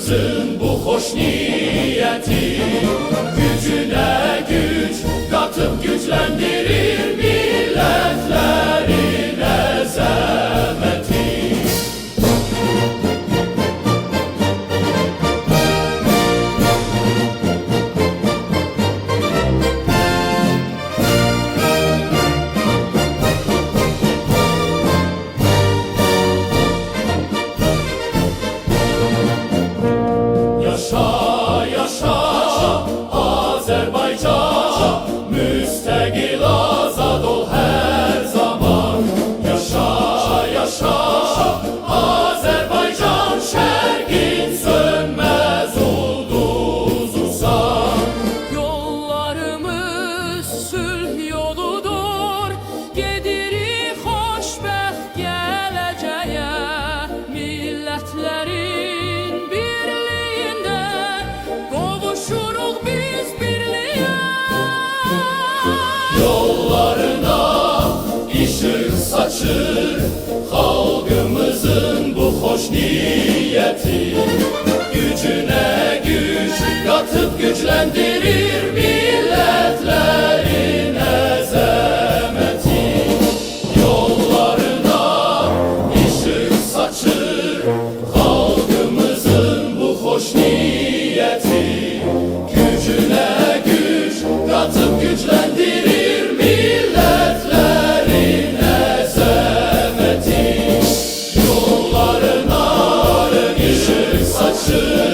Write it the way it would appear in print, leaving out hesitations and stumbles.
halkımızın bu hoş niyeti, gücüne güç katıp güçlendirir milletlerin azameti. Yaşa, yaşa Azerbaycan, müstakil azad ol her zaman. Yaşa, yaşa Azerbaycan, şerqin sönmez ulduzusan. Yollarımız sülh yoludur, gedirik xoşbəxt gələcəyə. Millətlərin birliyində qovuşuruq biz birliyə. Yollarına ışık saçır halkımızın bu hoş niyeti, gücüne güç katıp güçlendirir milletlerin azameti. Yollarına ışık saçır halkımızın bu hoş niyeti, gücüne güç katıp güçlendirir milletlerin azameti. Yollarına ışık saçır